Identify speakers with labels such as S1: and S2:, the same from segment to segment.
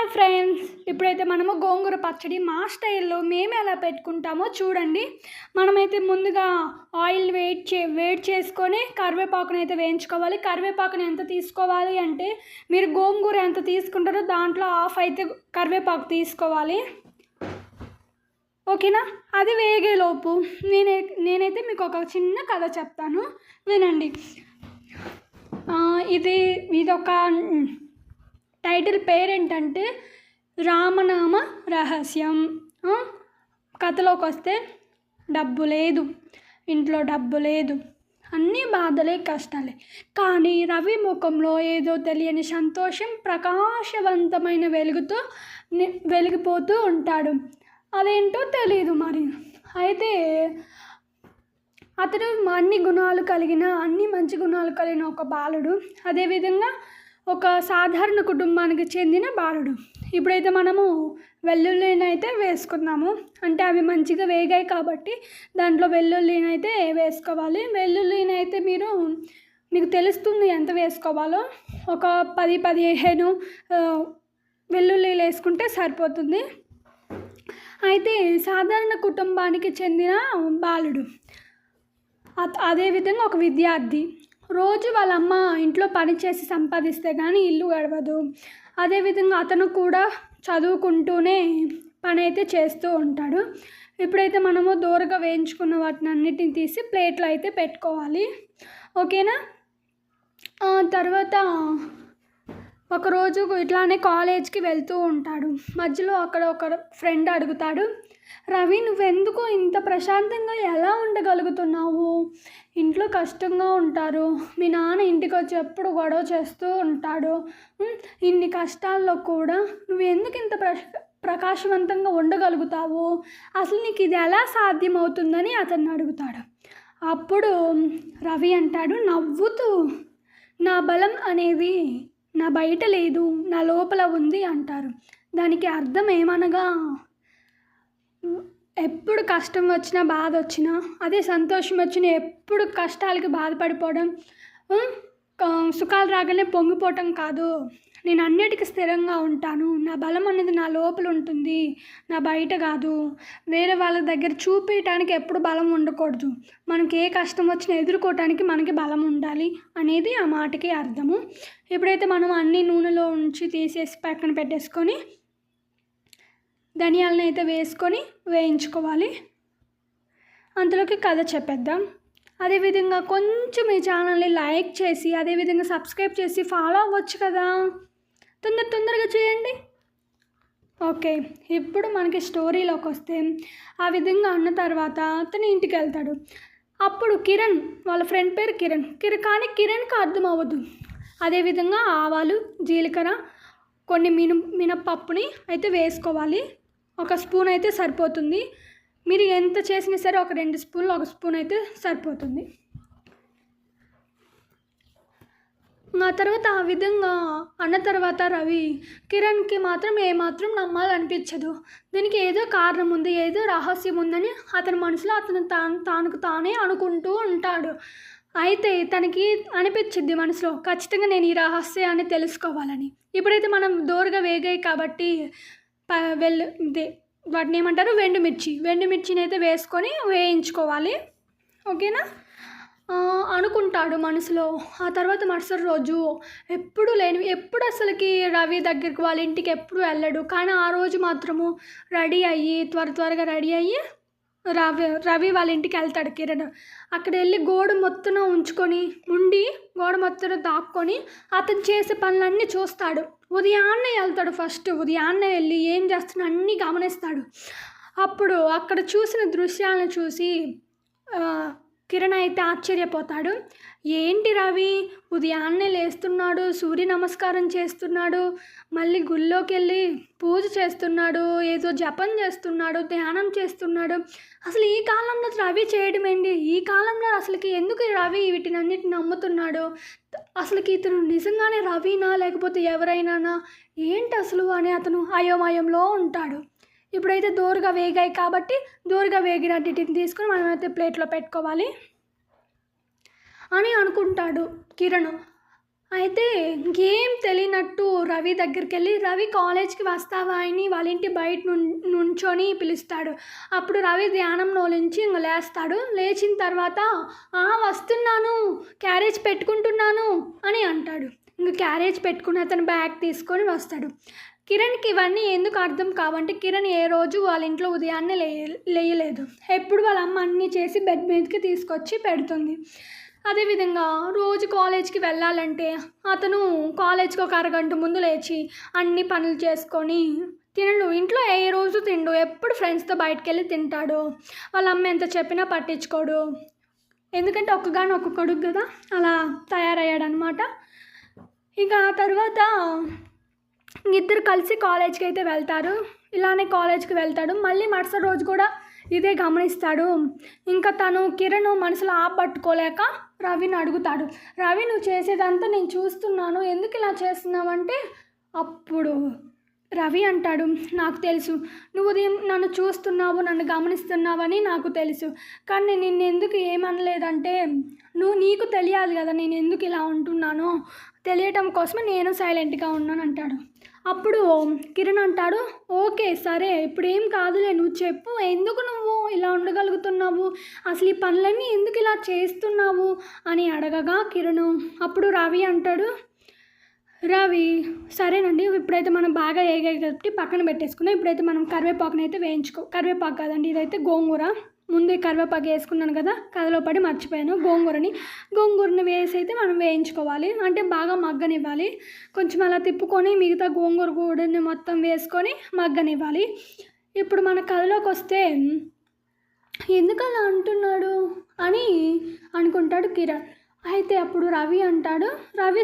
S1: Hi friends, ఇప్పుడైతే మనము గోంగూర పచ్చడి మా స్టైల్లో మేము ఎలా పెట్టుకుంటామో చూడండి. మనమైతే ముందుగా ఆయిల్ వేడి చేసుకొని కరివేపాకుని అయితే వేయించుకోవాలి. కరివేపాకుని ఎంత తీసుకోవాలి అంటే మీరు గోంగూర ఎంత తీసుకుంటారో దాంట్లో హాఫ్ అయితే కరివేపాకు తీసుకోవాలి. ఓకేనా? అది వేగేలోపు నేనైతే మీకు ఒక చిన్న కథ చెప్తాను, వినండి. ఇదొక టైటిల్ పేరేంటంటే రామనామ రహస్యం. కథలోకి వస్తే డబ్బు లేదు, ఇంట్లో డబ్బు లేదు, అన్నీ బాధలే కష్టాలే. కానీ రవి ముఖంలో ఏదో తెలియని సంతోషం ప్రకాశవంతమైన వెలుగుతో వెలిగిపోతూ ఉంటాడు. అదేంటో తెలియదు మరి. అయితే అతడు అన్ని మంచి గుణాలు కలిగిన ఒక బాలుడు. అదేవిధంగా ఒక సాధారణ కుటుంబానికి చెందిన బాలుడు. ఇప్పుడైతే మనము వెల్లుల్లిని అయితే వేసుకున్నాము. అంటే అవి మంచిగా వేగాయి కాబట్టి దాంట్లో వెల్లుల్లిని అయితే వేసుకోవాలి. వెల్లుల్లిని అయితే మీకు తెలుస్తుంది ఎంత వేసుకోవాలో. ఒక 10-15 వెల్లుల్లిలు వేసుకుంటే సరిపోతుంది. అయితే సాధారణ కుటుంబానికి చెందిన బాలుడు, అదేవిధంగా ఒక విద్యార్థి. రోజు వాళ్ళ అమ్మ ఇంట్లో పని చేసి సంపాదిస్తే కానీ ఇల్లు గడవదు. అదేవిధంగా అతను కూడా చదువుకుంటూనే పని అయితే చేస్తూ ఉంటాడు. ఇప్పుడైతే మనము దూరగా వేయించుకున్న వాటిని అన్నిటిని తీసి ప్లేట్లో అయితే పెట్టుకోవాలి. ఓకేనా? తర్వాత ఒకరోజు ఇట్లానే కాలేజ్కి వెళ్తూ ఉంటాడు. మధ్యలో అక్కడ ఒక ఫ్రెండ్ అడుగుతాడు, రవి నువ్వెందుకు ఇంత ప్రశాంతంగా ఎలా ఉండగలుగుతున్నావు? ఇంట్లో కష్టంగా ఉంటారు, మీ నాన్న ఇంటికి వచ్చి ఎప్పుడు గొడవ చేస్తూ ఉంటాడు. ఇన్ని కష్టాల్లో కూడా నువ్వు ఎందుకు ఇంత ప్రకాశవంతంగా ఉండగలుగుతావు? అసలు నీకు ఇది ఎలా సాధ్యమవుతుందని అతన్ని అడుగుతాడు. అప్పుడు రవి అంటాడు నవ్వుతూ, నా బలం అనేది నా బయట లేదు, నా లోపల ఉంది అంటారు. దానికి అర్థం ఏమనగా ఎప్పుడు కష్టం వచ్చినా బాధ వచ్చినా, అదే సంతోషం వచ్చినా ఎప్పుడు కష్టాలకి బాధపడిపోవడం, సుఖాలు రాగానే పొంగిపోవటం కాదు. నేను అన్నిటికీ స్థిరంగా ఉంటాను. నా బలం అనేది నా లోపల ఉంటుంది, నా బయట కాదు. వేరే వాళ్ళ దగ్గర చూపించడానికి ఎప్పుడు బలం ఉండకూడదు. మనకి ఏ కష్టం వచ్చినా ఎదుర్కోవటానికి మనకి బలం ఉండాలి అనేది ఆ మాటకి అర్థము. ఇప్పుడైతే మనం అన్ని నూనెలో ఉంచి తీసేసి పక్కన పెట్టేసుకొని ధనియాలను అయితే వేసుకొని వేయించుకోవాలి. అంతలోకి కథ చెప్పేద్దాం. అదేవిధంగా కొంచెం ఈ ఛానల్ని లైక్ చేసి అదేవిధంగా సబ్స్క్రైబ్ చేసి ఫాలో అవ్వచ్చు కదా, తొందరగా చేయండి. ఓకే, ఇప్పుడు మనకి స్టోరీలోకి వస్తే ఆ విధంగా అన్న తర్వాత అతను ఇంటికి వెళ్తాడు. అప్పుడు కిరణ్, వాళ్ళ ఫ్రెండ్ పేరు కిరణ్. కానీ కిరణ్కి అర్థం అవ్వదు. అదేవిధంగా ఆవాలు, జీలకర్ర, కొన్ని మినపప్పుని అయితే వేసుకోవాలి. 1 స్పూన్ అయితే సరిపోతుంది. మీరు ఎంత చేసినా సరే ఒక 2 స్పూన్లు, 1 స్పూన్ అయితే సరిపోతుంది. ఆ తర్వాత ఆ విధంగా అన్న తర్వాత రవి కిరణ్కి మాత్రం ఏమాత్రం నమ్మాలనిపించదు. దీనికి ఏదో కారణం ఉంది, ఏదో రహస్యం ఉందని అతని మనసులో తనకు తానే అనుకుంటూ ఉంటాడు. అయితే తనకి అనిపించింది మనసులో, ఖచ్చితంగా నేను ఈ రహస్యాన్ని తెలుసుకోవాలని. ఇప్పుడైతే మనం దూరగా వేగాయి కాబట్టి వాటిని ఏమంటారు, వెండిమిర్చిని అయితే వేసుకొని వేయించుకోవాలి. ఓకేనా? అనుకుంటాడు మనసులో. ఆ తర్వాత మరుసటి రోజు ఎప్పుడు అసలుకి రవి దగ్గరికి వాళ్ళ ఇంటికి ఎప్పుడు వెళ్ళడు. కానీ ఆ రోజు మాత్రము రెడీ అయ్యి త్వరగా రెడీ అయ్యి రవి వాళ్ళ ఇంటికి వెళ్తాడు కిరణ్. అక్కడ వెళ్ళి గోడ మొత్తం గోడ మొత్తం దాక్కొని అతను చేసే పనులన్నీ చూస్తాడు. ఉదయాన్నే వెళ్తాడు. ఉదయాన్నే వెళ్ళి ఏం చేస్తున్నా అన్నీ గమనిస్తాడు. అప్పుడు అక్కడ చూసిన దృశ్యాలను చూసి కిరణ్ అయితే ఆశ్చర్యపోతాడు. ఏంటి రవి ఉదయాన్నే లేస్తున్నాడు, సూర్య నమస్కారం చేస్తున్నాడు, మళ్ళీ గుళ్ళోకి వెళ్ళి పూజ చేస్తున్నాడు, ఏదో జపం చేస్తున్నాడు, ధ్యానం చేస్తున్నాడు. అసలు ఈ కాలంలో రవి చేయడం ఏంటి? ఈ కాలంలో అసలుకి ఎందుకు రవి వీటినన్నిటిని నమ్ముతున్నాడు? అసలుకి ఇతను నిజంగానే రవినా లేకపోతే ఎవరైనానా ఏంటి అసలు అని అతను అయోమయంలో ఉంటాడు. ఇప్పుడైతే దూరగా వేగాయి కాబట్టి దూరగా వేగినన్నిటిని తీసుకొని మనమైతే ప్లేట్లో పెట్టుకోవాలి అని అనుకుంటాడు కిరణ్. అయితే ఇంకేం తెలియనట్టు రవి దగ్గరికెళ్ళి, "రవి కాలేజ్‌కి వస్తావా?" అని వాళ్ళ ఇంటి బయట నుంచొని పిలుస్తాడు. అప్పుడు రవి ధ్యానంలో నుంచి ఇంగ లేస్తాడు. లేచిన తర్వాత, "ఆ! వస్తున్నాను. క్యారేజ్ పెట్టుకుంటున్నాను" అని అంటాడు. ఇంక క్యారేజ్ పెట్టుకుని అతను బ్యాగ్ తీసుకొని వస్తాడు. కిరణ్‌కి ఇవన్నీ ఎందుకు అర్థం కావంటే, కిరణ్ ఏ రోజు వాళ్ళ ఇంట్లో ఉదయాన్నే లేయలేదు. ఎప్పుడు వాళ్ళ అమ్మ అన్నీ చేసి బెడ్ మీదకి తీసుకొచ్చి పెడుతుంది. అదేవిధంగా రోజు కాలేజ్‌కి వెళ్ళాలంటే అతను కాలేజ్‌కి ఒక అరగంట ముందు లేచి అన్ని పనులు చేసుకొని తినడు. ఇంట్లో ఏ రోజు తినడు. ఎప్పుడు ఫ్రెండ్స్‌తో బయటికెళ్ళి తింటాడు. వాళ్ళ అమ్మ ఎంత చెప్పినా పట్టించుకోడు. ఎందుకంటే ఒక్కగానొక్క కొడుకు కదా! అలా తయారయ్యాడనమాట. ఇంకా ఆ తర్వాత ఇద్దరు కలిసి కాలేజ్‌కి అయితే వెళ్తారు. ఇలానే కాలేజ్‌కి వెళ్తాడు. మళ్ళీ మరుసటి రోజు కూడా ఇదే గమనిస్తాడు. ఇంకా తను కిరణ్ మనసులో ఆపట్టుకోలేక రవిని అడుగుతాడు. "రవి, నువ్వు చేసేదంతా నేను చూస్తున్నాను. ఎందుకు ఇలా చేస్తున్నావంటే" అప్పుడు రవి అంటాడు, "నాకు తెలుసు. నువ్వు నన్ను చూస్తున్నావు, నన్ను గమనిస్తున్నావని నాకు తెలుసు. కానీ నేను నిన్నెందుకు ఏమనలేదంటే, నీకు తెలియాలి కదా నేను ఎందుకు ఇలా ఉంటున్నానో. తెలియటం కోసమే నేను సైలెంట్గా ఉన్నాను" అంటాడు. అప్పుడు కిరణ్ అంటాడు, "ఓకే, సరే, ఇప్పుడేం కాదులే, నువ్వు చెప్పు. ఎందుకు నువ్వు ఇలా ఉండగలుగుతున్నావు? అసలు ఈ పనులన్నీ ఎందుకు ఇలా చేస్తున్నావు" అని అడగగా కిరణ్ అప్పుడు రవి అంటాడు, "రవి, సరేనండి, ఇప్పుడైతే మనం బాగా ఏగాయి కాబట్టి పక్కన పెట్టేసుకుందాం. ఇప్పుడైతే మనం కరివేపాకునైతే కరివేపాకు కాదండి, ఇదైతే గోంగూర. ముందే కరివేపాకు వేసుకున్నాను కదా, కథలో పడి మర్చిపోయాను. గోంగూరని వేసి అయితే మనం వేయించుకోవాలి. అంటే బాగా మగ్గనివ్వాలి. కొంచెం అలా తిప్పుకొని మిగతా గోంగూర గూడని మొత్తం వేసుకొని మగ్గనివ్వాలి. ఇప్పుడు మన కథలోకి వస్తే ఎందుకు అలా అంటున్నాడు అని అనుకుంటాడు కిరణ్. అయితే అప్పుడు రవి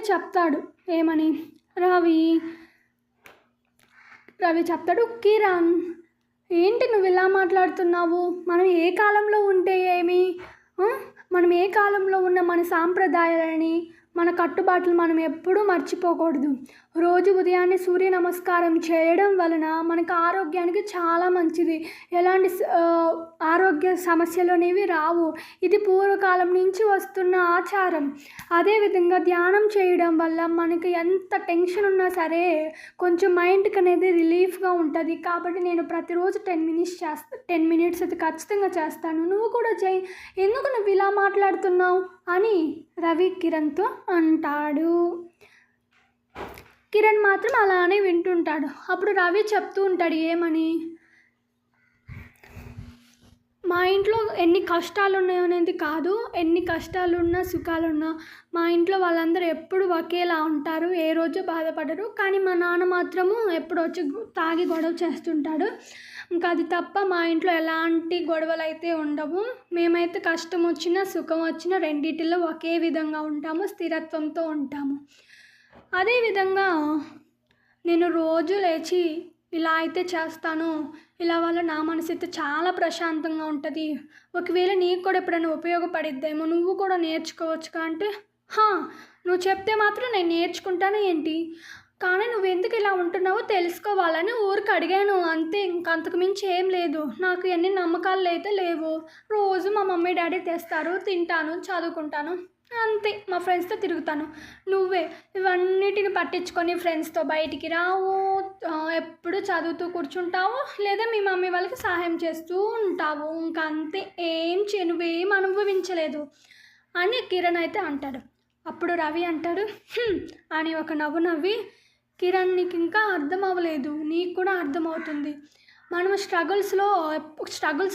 S1: చెప్తాడు ఏమని, రవి చెప్తాడు, "కిరణ్, ఏంటి నువ్వు ఇలా మాట్లాడుతున్నావు? మనం ఏ కాలంలో ఉంటే ఏమి? మనం ఏ కాలంలో ఉన్న మన సాంప్రదాయాలని, మన కట్టుబాట్లు మనం ఎప్పుడూ మర్చిపోకూడదు. రోజు ఉదయాన్నే సూర్య నమస్కారం చేయడం వలన మనకు ఆరోగ్యానికి చాలా మంచిది. ఎలాంటి ఆరోగ్య సమస్యలు అనేవి రావు. ఇది పూర్వకాలం నుంచి వస్తున్న ఆచారం. అదేవిధంగా ధ్యానం చేయడం వల్ల మనకి ఎంత టెన్షన్ ఉన్నా సరే కొంచెం మైండ్కి అనేది రిలీఫ్గా ఉంటుంది. కాబట్టి నేను ప్రతిరోజు 10 మినిట్స్ అయితే ఖచ్చితంగా చేస్తాను. నువ్వు కూడా చేయి. ఎందుకు నువ్వు ఇలా మాట్లాడుతున్నావు" అని రవి కిరణ్తో అంటాడు. కిరణ్ మాత్రం అలానే వింటుంటాడు. అప్పుడు రవి చెప్తూ ఉంటాడు ఏమని, "మా ఇంట్లో ఎన్ని కష్టాలు ఉన్నాయో అనేది కాదు, ఎన్ని కష్టాలున్నా సుఖాలున్నా మా ఇంట్లో వాళ్ళందరూ ఎప్పుడు ఒకేలా ఉంటారు. ఏ రోజు బాధపడరు. కానీ మా నాన్న మాత్రము ఎప్పుడు వచ్చి తాగి గొడవ చేస్తుంటాడు. ఇంకా అది తప్ప మా ఇంట్లో ఎలాంటి గొడవలు అయితే ఉండవు. మేమైతే కష్టం వచ్చినా సుఖం వచ్చినా రెండిటిలో ఒకే విధంగా ఉంటాము. స్థిరత్వంతో ఉంటాము. అదేవిధంగా నేను రోజు లేచి ఇలా అయితే చేస్తాను. ఇలా వల్ల నా మనసు అయితే చాలా ప్రశాంతంగా ఉంటుంది. ఒకవేళ నీకు కూడా ఎప్పుడైనా ఉపయోగపడిద్దేమో, నువ్వు కూడా నేర్చుకోవచ్చుగా" అంటే, "నువ్వు చెప్తే మాత్రం నేను నేర్చుకుంటాను ఏంటి? కానీ నువ్వెందుకు ఇలా ఉంటున్నావో తెలుసుకోవాలని ఊరికి అడిగాను అంతే. ఇంకంతకు మించి ఏం లేదు. నాకు ఎన్ని నమ్మకాలు అయితే లేవు. రోజు మా మమ్మీ డాడీ తెస్తారు, తింటాను, చదువుకుంటాను, అంతే. మా ఫ్రెండ్స్తో తిరుగుతాను. నువ్వే ఇవన్నిటిని పట్టించుకొని ఫ్రెండ్స్తో బయటికి రావు, ఎప్పుడు చదువుతూ కూర్చుంటావు, లేదా మీ మమ్మీ వాళ్ళకి సహాయం చేస్తూ ఉంటావు. ఇంకా అంతే, నువ్వేం అనుభవించలేదు" అని కిరణ్ అయితే అంటాడు. అప్పుడు రవి అంటాడు, అని ఒక నవ్వు నవ్వి, "కిరణ్, నీకు ఇంకా అర్థం అవ్వలేదు. నీకు కూడా అర్థమవుతుంది. మనం స్ట్రగుల్స్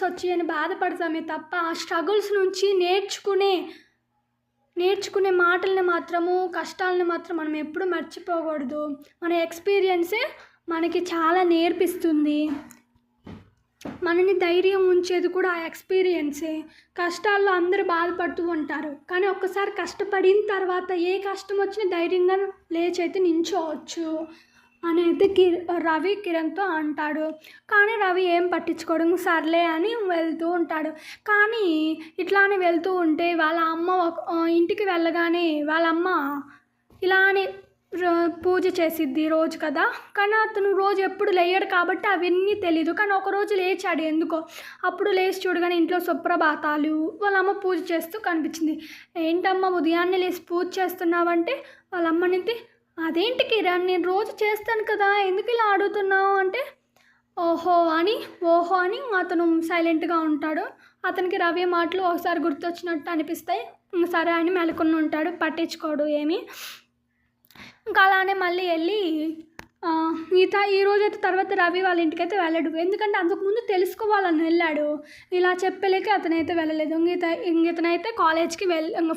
S1: వచ్చి అని బాధపడతామే తప్ప ఆ స్ట్రగుల్స్ నుంచి నేర్చుకునే మాటల్ని మాత్రము, కష్టాలను మాత్రం మనం ఎప్పుడూ మర్చిపోకూడదు. మన ఎక్స్పీరియన్సే మనకి చాలా నేర్పిస్తుంది. మనని ధైర్యం ఉంచేది కూడా ఆ ఎక్స్పీరియన్సే. కష్టాల్లో అందరూ బాధపడుతూ ఉంటారు. కానీ ఒక్కసారి కష్టపడిన తర్వాత ఏ కష్టం వచ్చినా ధైర్యంగా లేచి అయితే నించోవచ్చు అని అయితే రవి కిరణ్తో అంటాడు. కానీ రవి ఏం పట్టించుకోవడం, సర్లే అని వెళ్తూ ఉంటాడు. కానీ ఇట్లానే వెళ్తూ ఉంటే వాళ్ళ అమ్మ ఇంటికి వెళ్ళగానే వాళ్ళ అమ్మ ఇలానే పూజ చేసిద్ది రోజు కదా. కానీ అతను రోజు ఎప్పుడు లేయడు కాబట్టి అవన్నీ తెలీదు. కానీ ఒకరోజు లేచాడు ఎందుకో. అప్పుడు లేచి చూడగానే ఇంట్లో సుప్రభాతాలు, వాళ్ళ అమ్మ పూజ చేస్తూ కనిపించింది. "ఏంటమ్మా, ఉదయాన్నే లేచి పూజ చేస్తున్నావంటే" వాళ్ళ అమ్మనైతే, అదేంటి కిరణ్, నేను రోజు చేస్తాను కదా, ఎందుకు ఇలా అడుగుతున్నావు అంటే, ఓహో అని అతను సైలెంట్గా ఉంటాడు. అతనికి రవి మాటలు ఒకసారి గుర్తొచ్చినట్టు అనిపిస్తాయి. సరే అని మెలకుని ఉంటాడు, పట్టించుకోడు ఏమి. ఇంకా అలానే మళ్ళీ వెళ్ళి ఈరోజైతే తర్వాత రవి వాళ్ళ ఇంటికైతే వెళ్ళడు. ఎందుకంటే అంతకుముందు తెలుసుకోవాలని వెళ్ళాడు. ఇలా చెప్పలేక అతనైతే వెళ్ళలేదు. ఇతనైతే కాలేజ్కి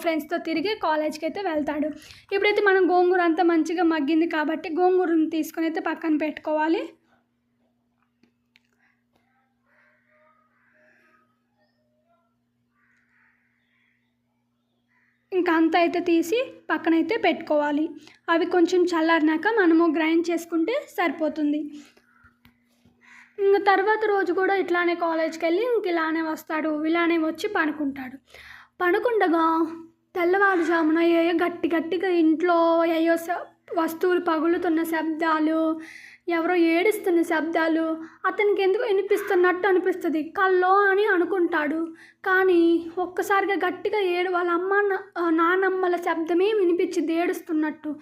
S1: ఫ్రెండ్స్తో తిరిగి కాలేజ్కి అయితే వెళ్తాడు. ఇప్పుడైతే మనం గోంగూర అంతా మంచిగా మగ్గింది కాబట్టి గోంగూరను తీసుకొని అయితే పక్కన పెట్టుకోవాలి. ఇంకా అంతా అయితే తీసి పక్కనైతే పెట్టుకోవాలి. అవి కొంచెం చల్లారినాక మనము గ్రైండ్ చేసుకుంటే సరిపోతుంది. ఇంకా తర్వాత రోజు కూడా ఇట్లానే కాలేజ్కి వెళ్ళి ఇలానే వస్తాడు. ఇలానే వచ్చి పడుకుండగా తెల్లవారుజామున గట్టిగా ఇంట్లో వస్తువులు పగులుతున్న శబ్దాలు, ఎవరో ఏడుస్తున్న శబ్దాలు అతనికి ఎందుకు వినిపిస్తున్నట్టు అనిపిస్తుంది. కల్లో అని అనుకుంటాడు. కానీ ఒక్కసారిగా గట్టిగా వాళ్ళ నానమ్మల శబ్దమే వినిపించింది ఏడుస్తున్నట్టు.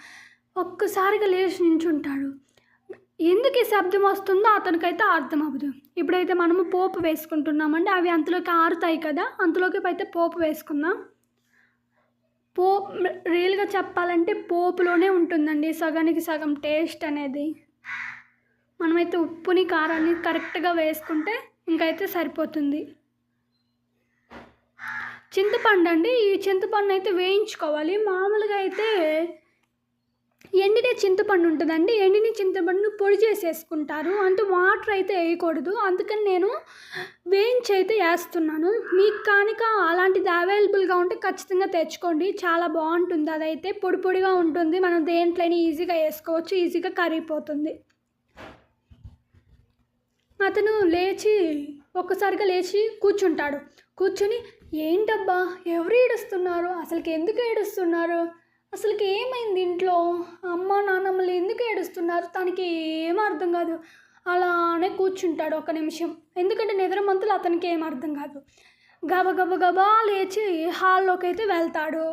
S1: ఒక్కసారిగా లేచి నించుంటాడు. ఎందుకు ఈ శబ్దం వస్తుందో అతనికైతే అర్థం అవ్వదు. ఇప్పుడైతే మనము పోపు వేసుకుంటున్నామండి. అవి అంతలోకి ఆరుతాయి కదా, అంతలోకి అయితే పోపు వేసుకుందాం. రియల్గా చెప్పాలంటే పోపులోనే ఉంటుందండి సగానికి సగం టేస్ట్ అనేది. మనమైతే ఉప్పుని కారాన్ని కరెక్ట్గా వేసుకుంటే ఇంకైతే సరిపోతుంది. చింతపండు అండి, ఈ చింతపండు అయితే వేయించుకోవాలి. మామూలుగా అయితే ఎండిన చింతపండు ఉంటుందండి, ఎండిన చింతపండును పొడి చేసేసుకుంటారు. అంటే వాటర్ అయితే వేయకూడదు. అందుకని నేను వేయించి అయితే వేస్తున్నాను. మీకు కనుక అలాంటిది అవైలబుల్గా ఉంటే ఖచ్చితంగా తెచ్చుకోండి, చాలా బాగుంటుంది. అదైతే పొడి పొడిగా ఉంటుంది, మనం దేంట్లోనే ఈజీగా వేసుకోవచ్చు, ఈజీగా కరిగిపోతుంది. అతను ఒక్కసారిగా లేచి కూర్చుంటాడు. కూర్చొని, ఏంటబ్బా ఎవరు ఏడుస్తున్నారు, అసలుకి ఎందుకు ఏడుస్తున్నారు, అసలుకి ఏమైంది ఇంట్లో, అమ్మ నాన్నమ్మలు ఎందుకు ఏడుస్తున్నారు, తనకి ఏం అర్థం కాదు. అలానే కూర్చుంటాడు ఒక నిమిషం. ఎందుకంటే నిద్రమంతులు అతనికి ఏం అర్థం కాదు. గబగబా లేచి హాల్లోకి అయితే వెళ్తాడు.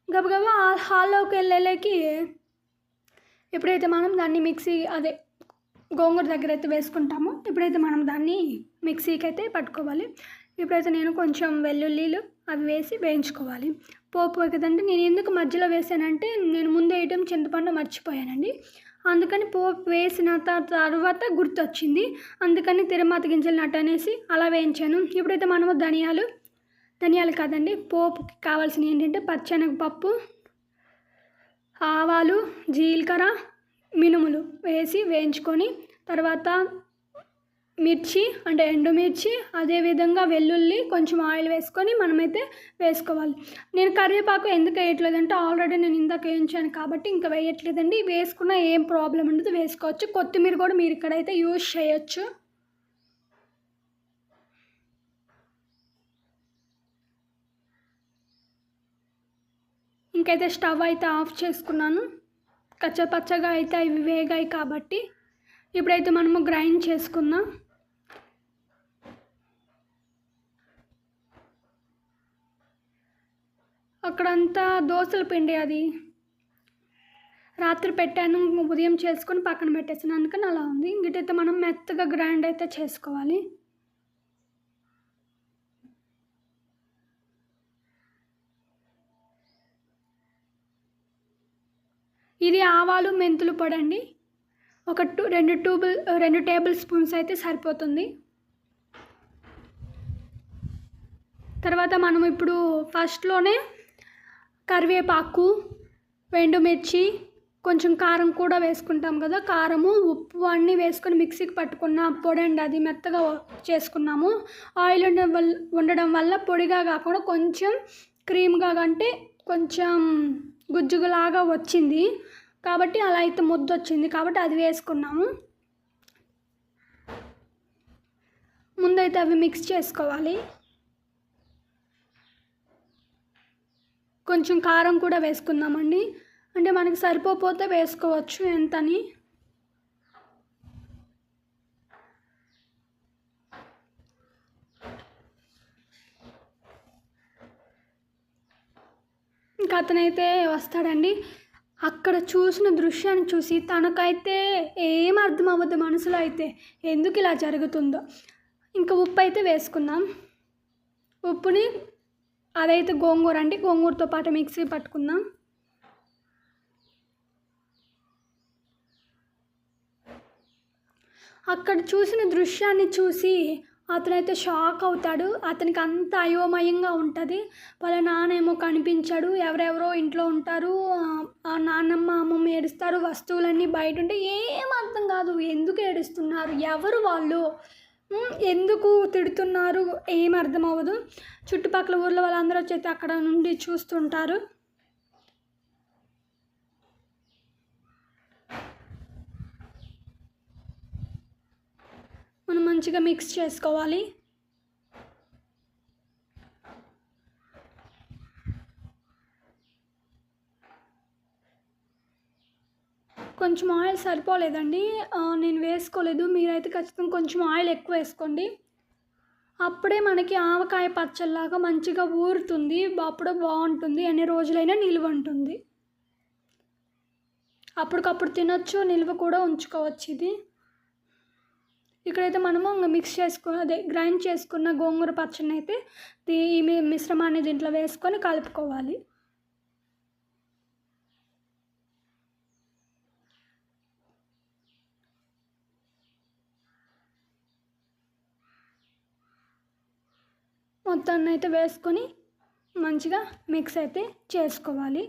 S1: గబగబా హాల్లోకి వెళ్ళలేకి ఎప్పుడైతే మనం దాన్ని గోంగూర దగ్గర అయితే వేసుకుంటాము. ఇప్పుడైతే మనం దాన్ని మిక్సీకి అయితే పట్టుకోవాలి. ఇప్పుడైతే నేను కొంచెం వెల్లుల్లిలు అవి వేసి వేయించుకోవాలి. పోపు కదండి, నేను ఎందుకు మధ్యలో వేసానంటే నేను ముందు వేయటం చింతపండు మర్చిపోయానండి. అందుకని పోపు వేసిన తర్వాత గుర్తొచ్చింది. అందుకని తిరుమత గింజలు నట్టు అనేసి అలా వేయించాను. ఇప్పుడైతే మనము ధనియాలు కాదండి, పోపుకి కావాల్సినవి ఏంటంటే పచ్చెనగపప్పు, ఆవాలు, జీలకర్ర, మినుములు వేసి వేయించుకొని తర్వాత మిర్చి అంటే ఎండుమిర్చి, అదేవిధంగా వెల్లుల్లి, కొంచెం ఆయిల్ వేసుకొని మనమైతే వేసుకోవాలి. నేను కరివేపాకు ఎందుకు వేయట్లేదంటే ఆల్రెడీ నేను ఇందాక వేయించాను కాబట్టి ఇంకా వేయట్లేదండి. వేసుకున్న ఏం ప్రాబ్లం ఉండదు, వేసుకోవచ్చు. కొత్తిమీర కూడా మీరు ఇక్కడైతే యూజ్ చేయొచ్చు. ఇంకైతే స్టవ్ అయితే ఆఫ్ చేసుకున్నాను. కచ్చపచ్చగా అయితే ఇవి వేగాయి కాబట్టి ఇప్పుడైతే మనము గ్రైండ్ చేసుకుందాం. అక్కడంతా దోశల పిండి అది రాత్రి పెట్టాను, ఉదయం చేసుకొని పక్కన పెట్టేసాను, అందుకని అలా ఉంది. ఇంకటైతే మనం మెత్తగా గ్రైండ్ అయితే చేసుకోవాలి. ఇది ఆవాలు మెంతులు పొడి అండి. ఒక 2 టేబుల్ స్పూన్స్ అయితే సరిపోతుంది. తర్వాత మనం ఇప్పుడు ఫస్ట్లోనే కరివేపాకు, ఎండుమిర్చి, కొంచెం కారం కూడా వేసుకుంటాం కదా, కారము ఉప్పు అన్నీ వేసుకొని మిక్సీకి పట్టుకున్న పొడి అండి. అది మెత్తగా చేసుకున్నాము. ఆయిల్ ఉండడం వల్ల పొడిగా కాకుండా కొంచెం క్రీమ్గా అంటే కొంచెం గుజ్జులాగా వచ్చింది కాబట్టి అలా అయితే ముద్ద వచ్చింది కాబట్టి అది వేసుకున్నాము. ముందైతే అవి మిక్స్ చేసుకోవాలి. కొంచెం కారం కూడా వేసుకుందామండి, అంటే మనకి సరిపోతే వేసుకోవచ్చు ఎంతని. ఇంకా అతనైతే వస్తాడండి. అక్కడ చూసిన దృశ్యాన్ని చూసి తనకైతే ఏం అర్థం అవ్వదు మనసులో అయితే ఎందుకు ఇలా జరుగుతుందో. ఇంకా ఉప్పు అయితే వేసుకుందాం. ఉప్పుని అదైతే గోంగూర అంటే గోంగూరతో పాటు మిక్సీ పట్టుకుందాం. అక్కడ చూసిన దృశ్యాన్ని చూసి అతనైతే షాక్ అవుతాడు. అతనికి అంత అయోమయంగా ఉంటుంది. వాళ్ళ నాన్నేమో కనిపించాడు, ఎవరెవరో ఇంట్లో ఉంటారు, నాన్నమ్మ అమ్మమ్మ ఏడుస్తారు, వస్తువులన్నీ బయట ఉంటే ఏం అర్థం కాదు. ఎందుకు ఏడుస్తున్నారు, ఎవరు వాళ్ళు, ఎందుకు తిడుతున్నారు, ఏం అర్థం అవ్వదు. చుట్టుపక్కల ఊర్లో వాళ్ళందరూ వచ్చి అక్కడ నుండి చూస్తుంటారు. మనం మంచిగా మిక్స్ చేసుకోవాలి. కొంచెం ఆయిల్ సరిపోలేదండి, నేను వేసుకోలేదు. మీరైతే ఖచ్చితంగా కొంచెం ఆయిల్ ఎక్కువ వేసుకోండి. అప్పుడే మనకి ఆవకాయ పచ్చళ్ళలాగా మంచిగా ఊరుతుంది. అప్పుడు బాగుంటుంది, ఎన్ని రోజులైనా నిల్వ ఉంటుంది. అప్పటికప్పుడు తినొచ్చు, నిల్వ కూడా ఉంచుకోవచ్చు. ఇది ఇక్కడైతే మనము మిక్స్ అదే గ్రైండ్ చేసుకున్న గోంగూర పచ్చడిని అయితే ఈ మిశ్రమాన్ని దీంట్లో వేసుకొని కలుపుకోవాలి. మొత్తాన్ని అయితే వేసుకొని మంచిగా మిక్స్ అయితే చేసుకోవాలి.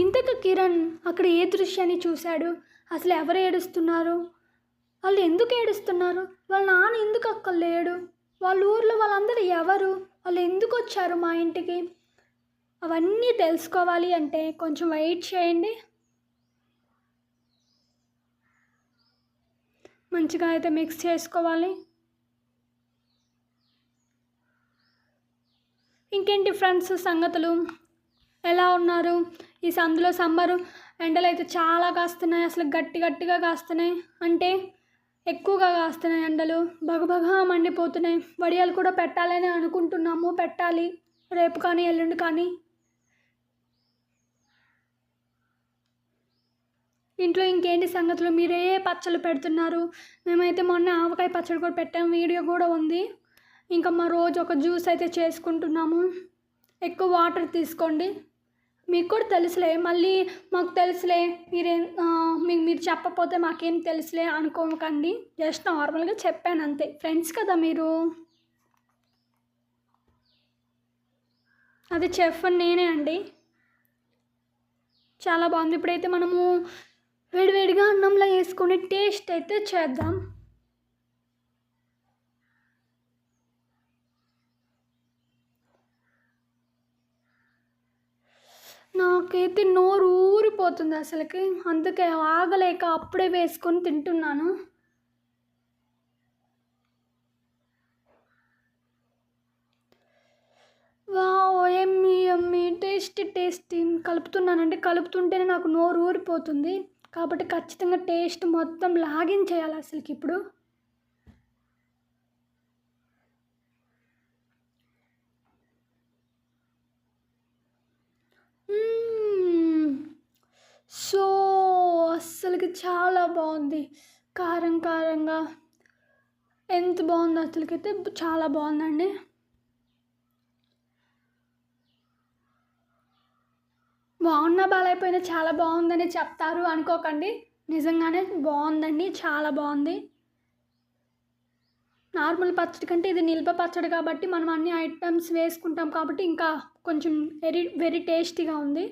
S1: ఇంతకు కిరణ్ అక్కడ ఏ దృశ్యాన్ని చూశాడు, అసలు ఎవరు ఏడుస్తున్నారు, వాళ్ళు ఎందుకు ఏడుస్తున్నారు, వాళ్ళ నాన్న ఎందుకు అక్కడ లేడు, వాళ్ళ ఊర్లో వాళ్ళందరూ ఎవరు, వాళ్ళు ఎందుకు వచ్చారు మా ఇంటికి, అవన్నీ తెలుసుకోవాలి అంటే కొంచెం వెయిట్ చేయండి. మంచిగా అయితే మిక్స్ చేసుకోవాలి. ఇంకేంటి ఫ్రెండ్స్ సంగతులు, ఎలా ఉన్నారు? ఈ సందులో సమ్మరు ఎండలు అయితే చాలా కాస్తున్నాయి, అసలు గట్టిగా కాస్తున్నాయి, అంటే ఎక్కువగా కాస్తున్నాయి ఎండలు, బగబగా మండిపోతున్నాయి. వడియాలు కూడా పెట్టాలని అనుకుంటున్నాము, పెట్టాలి రేపు కానీ ఎల్లుండి కానీ. ఇంట్లో ఇంకేంటి సంగతులు, మీరే పచ్చళ్ళు పెడుతున్నారు? మేమైతే మొన్న ఆవకాయ పచ్చడి కూడా పెట్టాము, వీడియో కూడా ఉంది. ఇంకా మా రోజు ఒక జ్యూస్ అయితే చేసుకుంటున్నాము. ఎక్కువ వాటర్ తీసుకోండి. మీకు కూడా తెలుసులే, మళ్ళీ మాకు తెలుసులే మీరు చెప్పకపోతే మాకేం తెలుసులే అనుకోకండి. జస్ట్ నార్మల్గా చెప్పాను అంతే. ఫ్రెండ్స్ కదా మీరు. అది చెఫ్ నేనే అండి. చాలా బాగుంది. ఇప్పుడైతే మనము వేడివేడిగా అన్నంలో వేసుకొని టేస్ట్ అయితే చేద్దాం. నాకైతే నోరు ఊరిపోతుంది అసలుకి, అందుకే ఆగలేక అప్పుడే వేసుకొని తింటున్నాను. వావ్, ఎమ్మీ ఎమ్మీ, టేస్టీ కలుపుతున్నానంటే కలుపుతుంటేనే నాకు నోరు ఊరిపోతుంది. కాబట్టి ఖచ్చితంగా టేస్ట్ మొత్తం లాగించేయాలి అసలుకి ఇప్పుడు. సో అస్సలకి చాలా బాగుంది, కారంగా ఎంత బాగుంది అసలుకైతే, చాలా బాగుందండి. బాగున్నా బాగాలేకపోయినా చాలా బాగుందని చెప్తారు అనుకోకండి, నిజంగానే బాగుందండి, చాలా బాగుంది. నార్మల్ పచ్చడి కంటే ఇది నిల్వ పచ్చడి కాబట్టి మనం అన్ని ఐటమ్స్ వేసుకుంటాం కాబట్టి ఇంకా కొంచెం వెరీ టేస్టీగా ఉంది.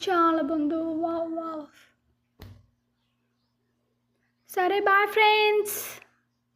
S1: చాలా బాగుంది. వావ్. సరే బాయ్ ఫ్రెండ్స్.